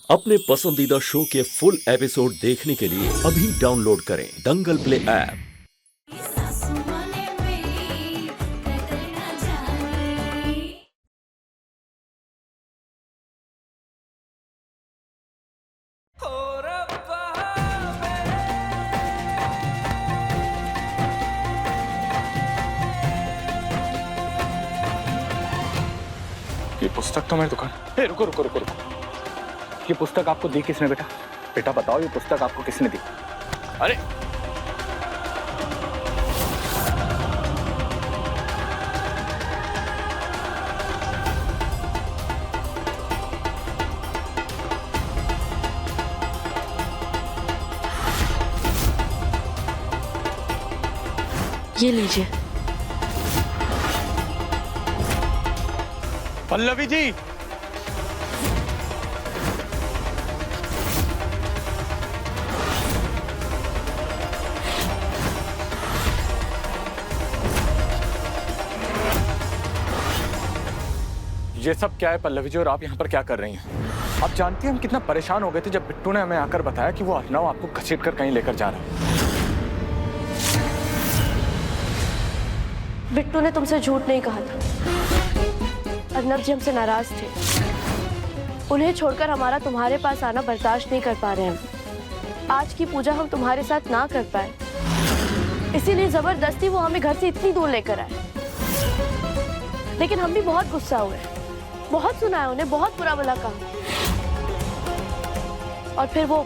अपने पसंदीदा शो के फुल एपिसोड देखने के लिए अभी डाउनलोड करें दंगल प्ले ऐप। ये पुस्तक तो मेरी दुकान। ए, रुको रुको रुको रुको, ये पुस्तक आपको दी किसने बेटा? बेटा बताओ, ये पुस्तक आपको किसने दी? अरे ये लीजिए। पल्लवी जी, ये सब क्या है पल्लवी जी, और आप यहाँ पर क्या कर रही हैं? आप जानती हैं हम कितना परेशान हो गए थे जब बिट्टू ने हमें आकर बताया कि वो अभिनव आपको घसीट कर कहीं लेकर जा रहा है। बिट्टू ने तुमसे झूठ नहीं कहा था। अर्नब जी हमसे नाराज थे। उन्हें छोड़कर हमारा तुम्हारे पास आना बर्दाश्त नहीं कर पा रहे हैं। आज की पूजा हम तुम्हारे साथ ना कर पाए, इसीलिए जबरदस्ती वो हमें घर से इतनी दूर लेकर आए। लेकिन हम भी बहुत गुस्सा हुए, बहुत सुना है उन्हें, बहुत बुरा भला कहा, और फिर वो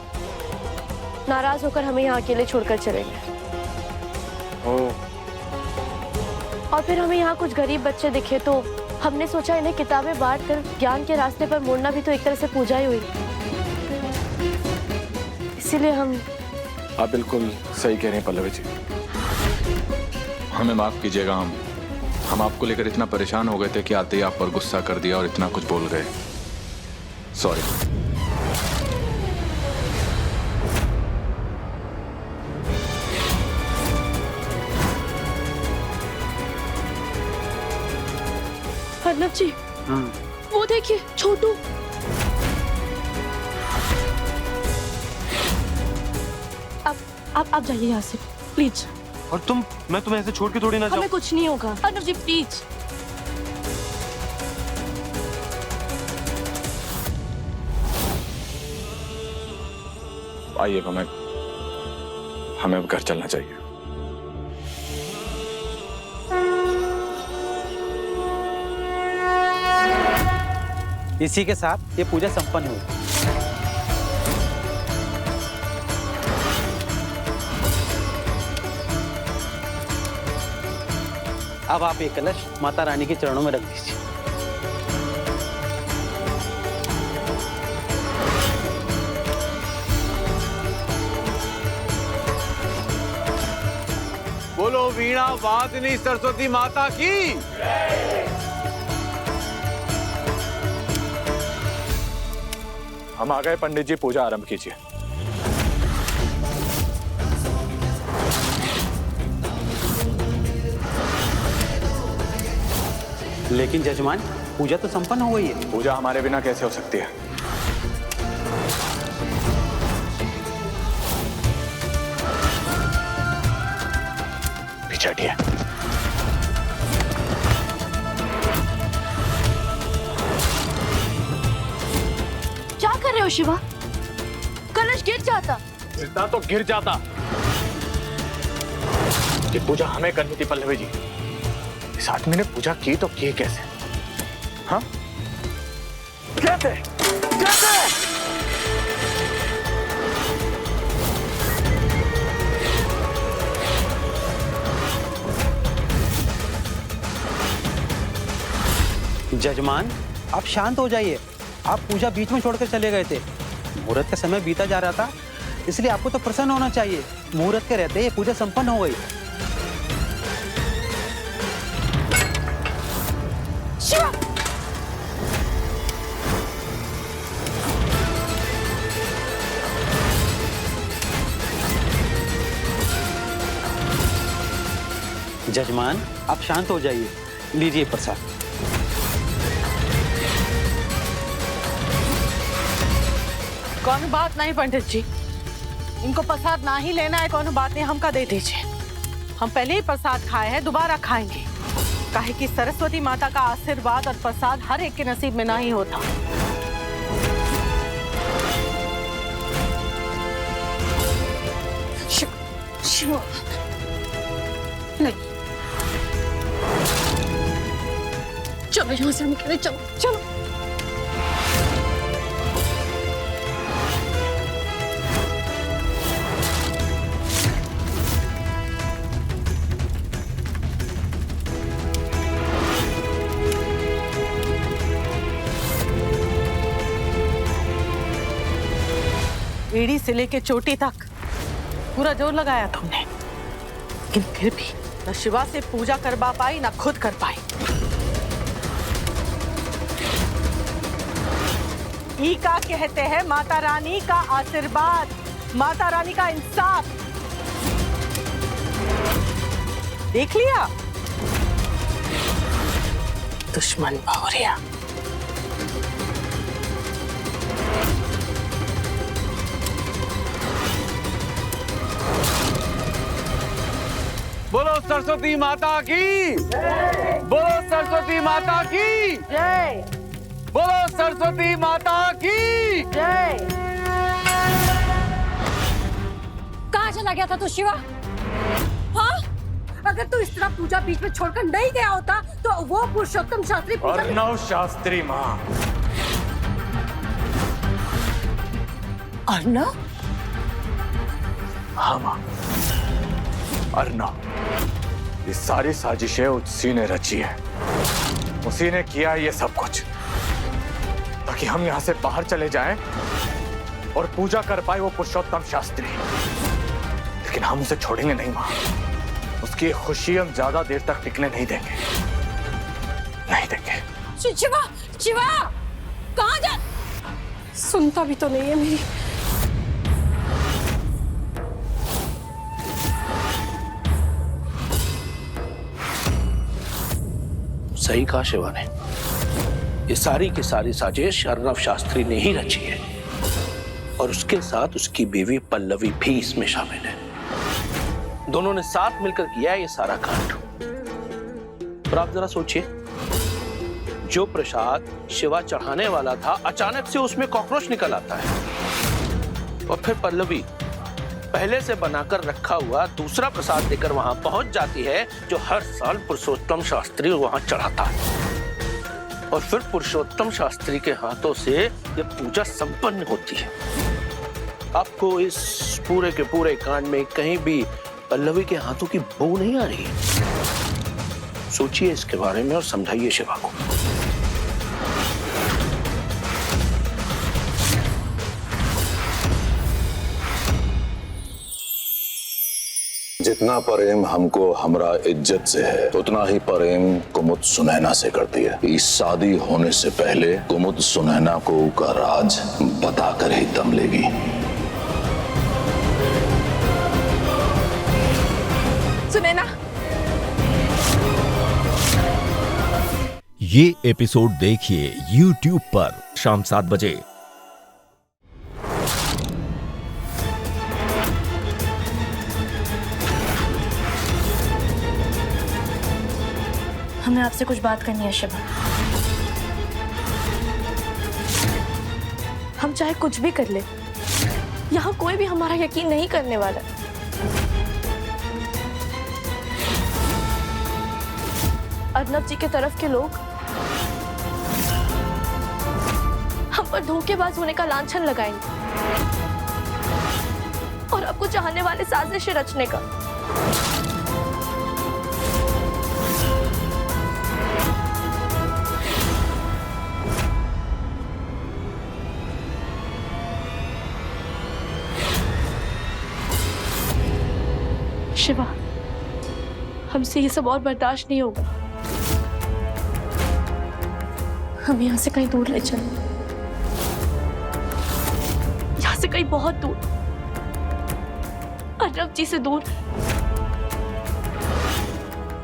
नाराज होकर हमें यहाँ अकेले छोड़कर चले गए। और फिर हमें यहाँ कुछ गरीब बच्चे दिखे तो हमने सोचा इन्हें किताबें बांट कर ज्ञान के रास्ते पर मोड़ना भी तो एक तरह से पूजा ही हुई। इसीलिए हम। आप बिल्कुल सही कह रहे हैं पल्लवी जी, हमें माफ कीजिएगा। हम आपको लेकर इतना परेशान हो गए थे कि आते ही आप पर गुस्सा कर दिया और इतना कुछ बोल गए। सॉरी। अर्नब जी, वो देखिए छोटू। आप जाइए यहाँ से प्लीज। और तुम, मैं तुम्हें ऐसे छोड़ के थोड़ी ना जाऊं। हमें कुछ नहीं होगा अर्नब जी, प्लीज। आइएगा, हमें अब घर चलना चाहिए। इसी के साथ ये पूजा संपन्न हुई। अब आप ये कलश माता रानी के चरणों में रख दीजिए। बोलो वीणा वादिनी सरस्वती माता की। हम आ गए पंडित जी, पूजा आरंभ कीजिए। लेकिन जजमान, पूजा तो संपन्न हो गई है। पूजा हमारे बिना कैसे हो सकती है? पीछे हटिए। क्या कर रहे हो शिवा? कलश गिर जाता। गिरता तो गिर जाता। ये पूजा हमें करनी थी पल्लवी जी। इस आदमी ने पूजा की तो की कैसे? हाँ, कैसे? कैसे? जजमान, आप शांत हो जाइए। आप पूजा बीच में छोड़कर चले गए थे। मुहूर्त का समय बीता जा रहा था, इसलिए आपको तो प्रसन्न होना चाहिए। मुहूर्त के रहते ये पूजा संपन्न हो गई। शिवा! जजमान, आप शांत हो जाइए। लीजिए प्रसाद। कौन बात नहीं पंडित जी, इनको प्रसाद ना ही लेना है, कौन बात नहीं, हमका दे दीजिए। हम पहले ही प्रसाद खाए हैं, दोबारा खाएंगे। काहे कि सरस्वती माता का आशीर्वाद और प्रसाद हर एक के नसीब में नहीं होता। शिव नहीं, चलो यहाँ से, हम कह रहे चलो चलो। एड़ी से लेके चोटी तक पूरा जोर लगाया तुमने, लेकिन फिर भी न शिवा से पूजा करवा पाई न खुद कर पाई। ई का कहते हैं माता रानी का आशीर्वाद, माता रानी का इंसाफ। देख लिया दुश्मन भौरिया। बोलो सरस्वती माता की, बोलो सरस्वती माता की जय, बोलो सरस्वती माता की जय। कहाँ चला गया था तू शिवा? हाँ, अगर तू इस तरह पूजा बीच में छोड़कर नहीं गया होता तो वो पुरुषोत्तम शास्त्री अर्णव शास्त्री माँ। अर्णव? हाँ माँ, अर्णव। ये सारी साजिशें उसी ने रची है, उसी ने किया ये सब कुछ ताकि हम यहाँ से बाहर चले जाएं और पूजा कर पाए वो पुरुषोत्तम शास्त्री। लेकिन हम उसे छोड़ेंगे नहीं माँ, उसकी खुशी हम ज्यादा देर तक टिकने नहीं देंगे, नहीं देंगे। शिवा, शिवा, कहाँ जा? सुनता भी तो नहीं है मेरी। सही कहा शिवा ने, ये सारी की सारी साजिश अर्णव शास्त्री ने ही रची है और उसके साथ उसकी बीवी पल्लवी भी इसमें शामिल है। दोनों ने साथ मिलकर किया है ये सारा कांड। पर आप जरा सोचिए, जो प्रसाद शिवा चढ़ाने वाला था अचानक से उसमें कॉकरोच निकल आता है और फिर पल्लवी पहले से बनाकर रखा हुआ दूसरा प्रसाद लेकर वहां पहुंच जाती है जो हर साल पुरुषोत्तम शास्त्री वहां चढ़ाता है और फिर पुरुषोत्तम शास्त्री के हाथों से ये पूजा संपन्न होती है। आपको इस पूरे के पूरे कांड में कहीं भी पल्लवी के हाथों की बू नहीं आ रही? सोचिए इसके बारे में और समझाइए शिवा को। जितना प्रेम हमको हमरा इज्जत से है उतना ही प्रेम कुमुद सुनैना से करती है। इस शादी होने से पहले कुमुद सुनैना को का राज बताकर ही दम लेगी। सुनैना, ये एपिसोड देखिए YouTube पर शाम 7 बजे। हमें आपसे कुछ बात करनी है शिवा। हम चाहे कुछ भी कर ले, यहाँ कोई भी हमारा यकीन नहीं करने वाला। अर्नब जी के तरफ के लोग हम पर धोखेबाज होने का लांछन लगाएंगे और आपको चाहने वाले साजिश रचने का। शिवा, हमसे ये सब और बर्दाश्त नहीं होगा। हम यहाँ से कहीं दूर ले चलो, यहाँ से कहीं बहुत दूर, अर्नब जी से दूर।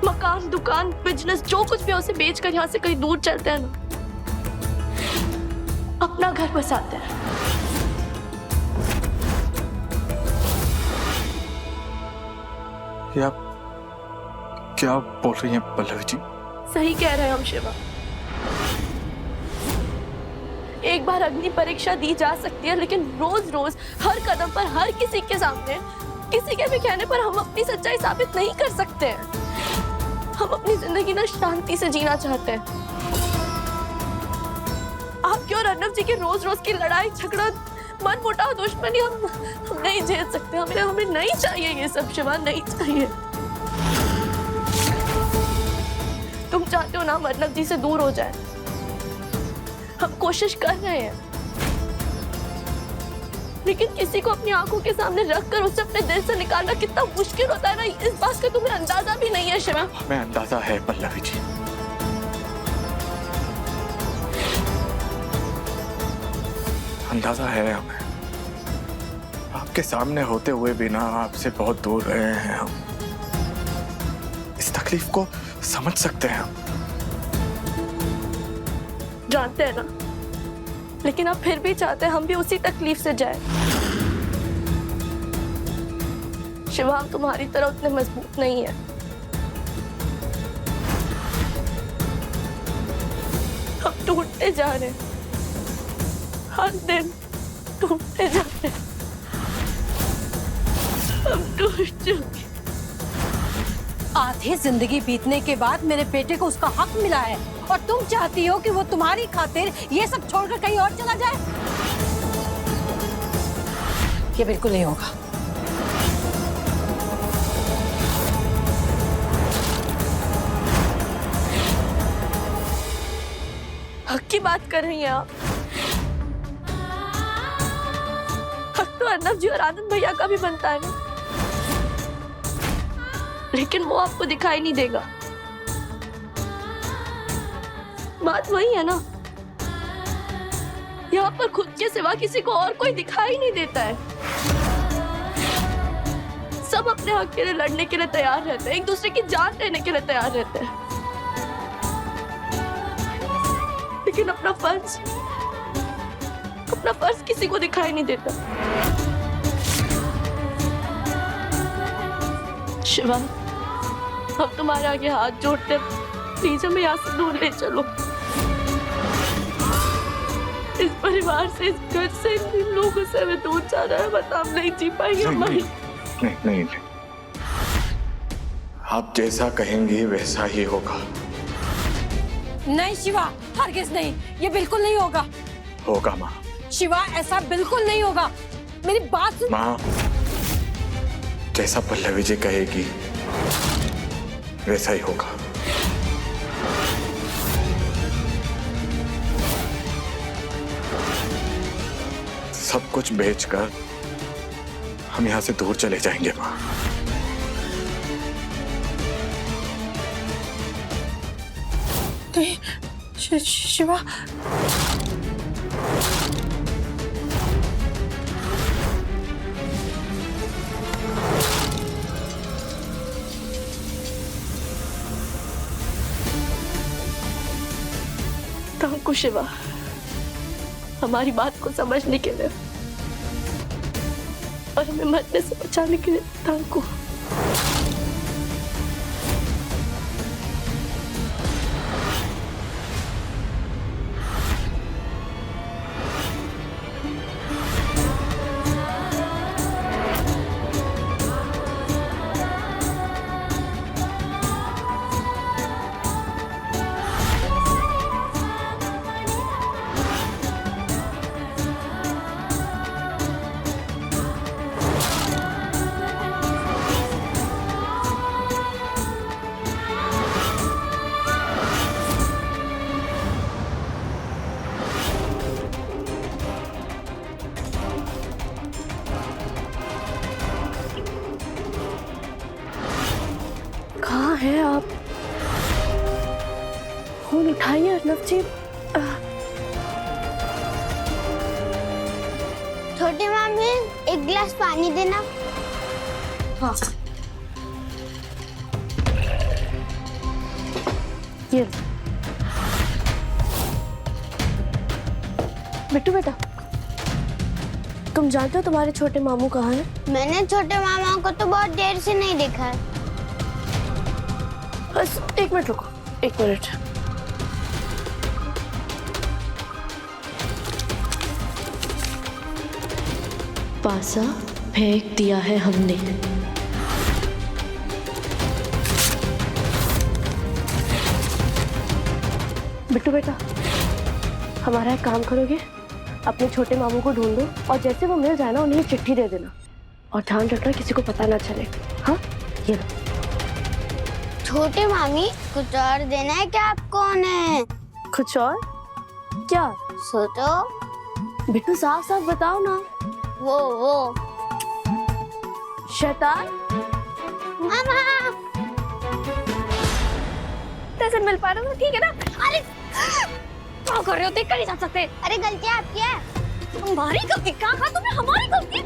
मकान, दुकान, बिजनेस, जो कुछ भी है उसे बेचकर यहाँ से कहीं दूर चलते हैं ना, अपना घर बसाते हैं। ये आप क्या बोल रही हैं पल्लवी जी? सही कह रहे हैं हम शिवा। एक बार अग्नि परीक्षा दी जा सकती है, लेकिन रोज रोज हर कदम पर हर किसी के सामने किसी के भी कहने पर हम अपनी सच्चाई साबित नहीं कर सकते हैं। हम अपनी जिंदगी ना शांति से जीना चाहते हैं। आपकी और अर्नव जी की रोज रोज की लड़ाई झगड़ा मन मुटाव दुश्मनी हम नहीं झेल सकते। हमें नहीं चाहिए ये सब शिवा, नहीं चाहिए। तुम चाहते हो ना हम अर्नव जी से दूर हो जाए। हम कोशिश कर रहे हैं, लेकिन किसी को अपनी आंखों के सामने रखकर उसे अपने दिल से निकालना कितना मुश्किल होता है ना, इस बात का तुम्हें अंदाजा भी नहीं है शिवा। हमें अंदाजा है पल्लवी जी, अंदाजा है हमें। आपके सामने होते हुए भी ना आपसे बहुत दूर रहे हैं हम। इस तकलीफ को समझ सकते हैं हम। जानते हैं ना, लेकिन आप फिर भी चाहते हैं हम भी उसी तकलीफ से जाएं। शिवा, हम तुम्हारी तरह उतने मजबूत नहीं है। हम टूटते जा रहे हैं, हर दिन टूटते जा रहे हैं। हम टूट चुके। आधी जिंदगी बीतने के बाद मेरे बेटे को उसका हक मिला है, और तुम चाहती हो कि वो तुम्हारी खातिर ये सब छोड़कर कहीं और चला जाए? ये बिल्कुल नहीं होगा। हक की बात कर रही हैं आप? हक तो अर्नव जी और आनंद भैया का भी बनता है ना, लेकिन वो आपको दिखाई नहीं देगा। बात वही है ना, यहाँ पर खुद के सिवा किसी को और कोई दिखाई नहीं देता है। सब अपने हक के लिए लड़ने के लिए तैयार रहते हैं, एक दूसरे की जान लेने के लिए तैयार रहते हैं, लेकिन अपना फर्ज किसी को दिखाई नहीं देता। शिवा, हम तुम्हारे आगे हाथ जोड़ते हैं, प्लीज हमें यहाँ से दूर ले चलो। इस परिवार से, इस घर से, इन लोगों से हमें दूर जाना है, बता हम नहीं जी पाएंगे। नहीं, आप जैसा कहेंगी वैसा ही होगा। नहीं शिवा, हरगिज नहीं, ये बिल्कुल नहीं होगा। होगा माँ। शिवा, ऐसा बिल्कुल नहीं होगा। मेरी बात सुन। माँ, जैसा पल्लवी जी कहेगी वैसा ही होगा। सब कुछ बेचकर हम यहाँ से दूर चले जाएंगे माँ। शिवा, थैंक यू शिवा, हमारी बात को समझने के लिए और हमें मरने से बचाने के लिए थैंक यू। कहाँ हैं आप? फोन उठाइए अर्नव जी। छोटी मामी, एक गिलास पानी देना। हाँ, ये बिट्टू बेटा, तुम जानते हो तुम्हारे छोटे मामू कहाँ हैं? मैंने छोटे मामा को तो बहुत देर से नहीं देखा है। बस 1 मिनट रुको, 1 मिनट। पासा फेंक दिया है हमने। बिट्टू बेटा, हमारा एक काम करोगे? अपने छोटे मामू को ढूंढो और जैसे वो मिल जाए ना उन्हें चिट्ठी दे देना, और ध्यान रखना किसी को पता ना चले। हाँ, ये लो। छोटे मामी, कुछ और देना है क्या? आप कौन है? कुछ और क्या? सोचो। बिट्टू साफ साफ बताओ ना। वो शैतान। मामा कैसे मिल पा रहे हो? ठीक है ना? अरे क्या कर रहे हो? देख कर नहीं जा सकते। अरे गलती आपकी है। हमारी गलती? क्या कहा तुमने? हमारी गलती?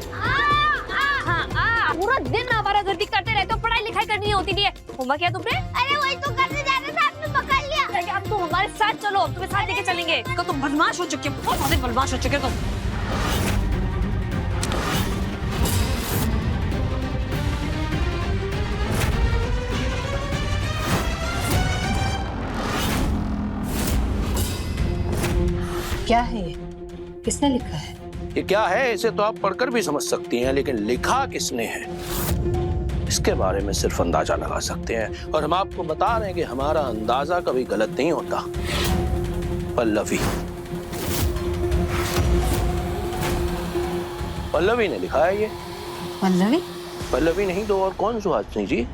पूरा दिन आवारागर्दी करते रहते हो, पढ़ाई लिखाई करनी होती नहीं है। होमवर्क किया तुमने? अरे वही तो करने जा रहे थे, आपने पकड़ लिया। अब तुम हमारे साथ चलो, अब तुम्हें साथ लेके चलेंगे। तुम बदमाश हो चुके हो, बहुत ज्यादा बदमाश हो चुके हो तुम। क्या है ये? किसने लिखा है? ये क्या है इसे तो आप पढ़कर भी समझ सकती हैं, लेकिन लिखा किसने है इसके बारे में सिर्फ अंदाजा लगा सकते हैं। और हम आपको बता रहे हैं कि हमारा अंदाजा कभी गलत नहीं होता। पल्लवी, पल्लवी ने लिखा है ये। पल्लवी? पल्लवी नहीं तो और कौन? सुहासिनी जी।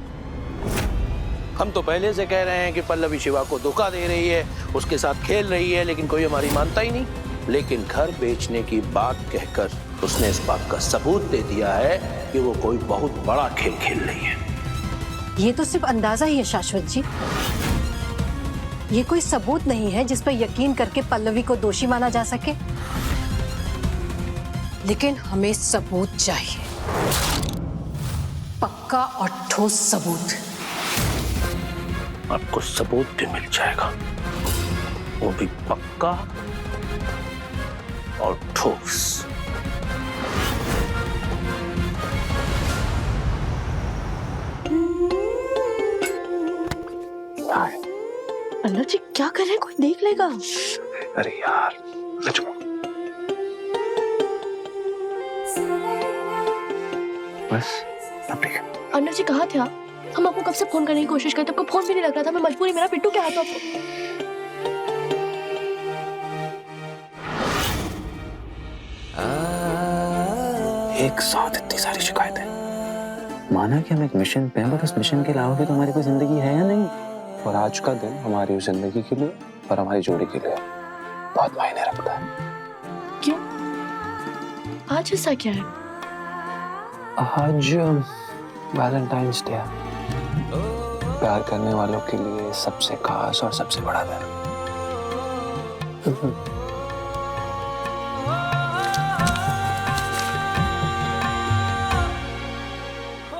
हम तो पहले से कह रहे हैं कि पल्लवी शिवा को धोखा दे रही है, उसके साथ खेल रही है, लेकिन कोई हमारी मानता ही नहीं। लेकिन घर बेचने की बात कहकर उसने इस बात का सबूत दे दिया है कि वो कोई बहुत बड़ा खेल खेल रही है। ये तो सिर्फ अंदाजा ही है शाश्वत जी। ये कोई सबूत नहीं है जिस पर यकीन करके पल्लवी को दोषी माना जा सके। लेकिन हमें सबूत चाहिए, पक्का और ठोस सबूत। आपको सबूत भी मिल जाएगा, वो भी पक्का और ठोस। अन्ना जी क्या कर रहे हैं? कोई देख लेगा। अरे यार, बस अब ठीक है। अन्ना जी कहाँ थे आप? हम आपको कब से फोन करने की कोशिश करते, आपको फोन भी नहीं लग रहा था। मैं मजबूरी, मेरा पिट्टू क्या हाथ आपको। एक साथ इतनी सारी शिकायतें। माना कि हम एक मिशन पे हैं, बट उस मिशन के अलावा भी तो हमारी कोई जिंदगी है या नहीं? और आज का दिन हमारी उस जिंदगी के लिए और हमारी जोड़ी के लिए बहुत मायने रखता है। क्यों? आज ऐसा क्या है? आज वैलेंटाइंस डे है। प्यार करने वालों के लिए सबसे खास और सबसे बड़ा दिन।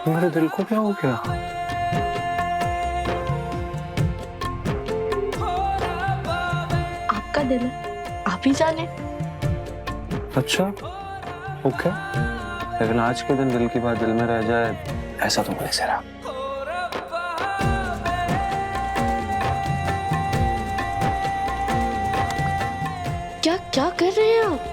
मेरे दिल को क्या हो गया? आपका दिल है, आप ही जाने। अच्छा, ओके। लेकिन आज के दिन दिल की बात दिल में रह जाए, ऐसा तो नहीं सरा। क्या क्या कर रहे हैं आप?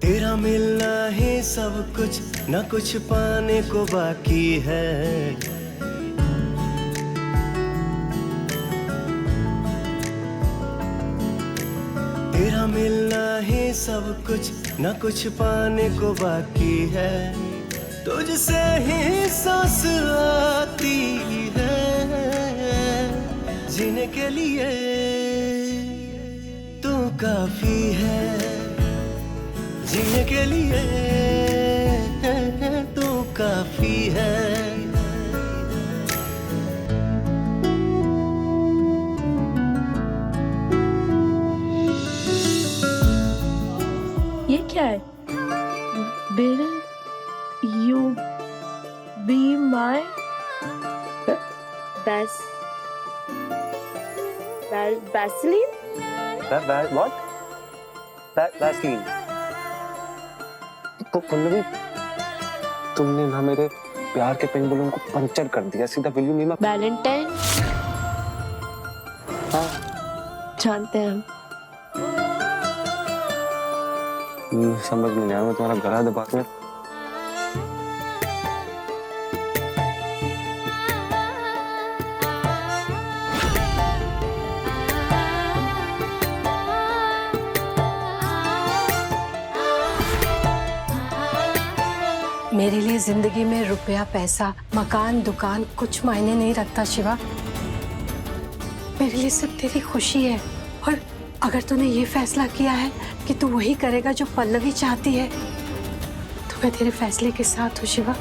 तेरा मिलना ही सब कुछ, न कुछ पाने को बाकी है। तेरा मिलना ही सब कुछ, न कुछ पाने को बाकी है। तुझसे ही सांस आती है, जीने के लिए तू काफी है। जीने के लिए तू काफी है। ये क्या है? Will you be my Vaseline? What? Vaseline? Pallavi, तुमने ना मेरे प्यार के पेन बलून को पंचर कर दिया सीधा। Will you mean Valentine? हाँ, जानते हैं हम। समझ में नहीं आया, मैं तुम्हारा गला दबा के मेरे लिए जिंदगी में रुपया, पैसा, मकान, दुकान कुछ मायने नहीं रखता शिवा। मेरे लिए सिर्फ तेरी खुशी है। और अगर तूने ये फैसला किया है कि तू वही करेगा जो पल्लवी चाहती है, तो मैं तेरे फैसले के साथ हूँ Shiva.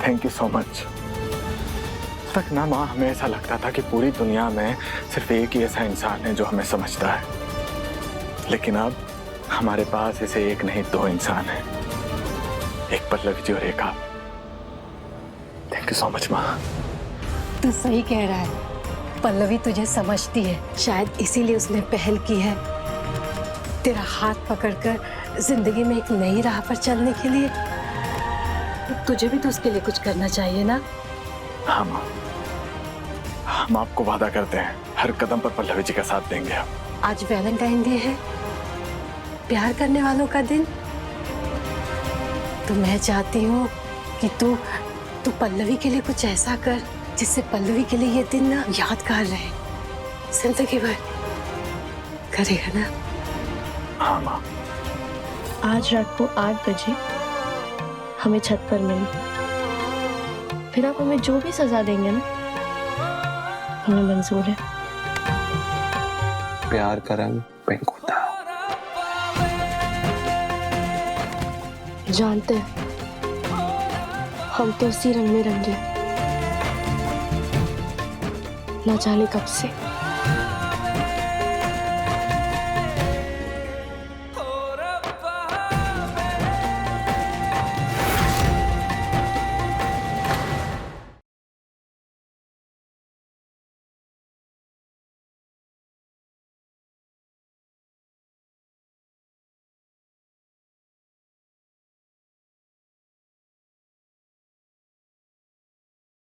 Thank you so much. तक ना माँ, हमें ऐसा लगता था कि पूरी दुनिया में सिर्फ एक ही ऐसा इंसान है जो हमें समझता है, लेकिन अब हमारे पास ऐसे एक नहीं 2 इंसान हैं, एक पल्लवी जी और एक आप। थैंक यू सो मच माँ। तू सही कह रहा है, पल्लवी तुझे समझती है, शायद इसीलिए उसने पहल की है तेरा हाथ पकड़कर जिंदगी में एक नई राह पर चलने के लिए। तुझे भी तो उसके लिए कुछ करना चाहिए ना। हाँ माँ, हम आपको वादा करते हैं हर कदम पर पल्लवी जी का साथ देंगे हम। आज वैलेंटाइन डे है, प्यार करने वालों का दिन। तो मैं चाहती हूँ कि तू पल्लवी के लिए कुछ ऐसा कर जिससे पल्लवी के लिए ये दिन ना यादगार रहे जिंदगी भर। करेगा ना? हाँ माँ। आज रात को 8 बजे हमें छत पर मिले, फिर आप हमें जो भी सजा देंगे ना, हमें मंजूर है। प्यार का रंग पिंक होता है। जानते हैं हम तो उसी रंग में रंगे, ना जाने कब से।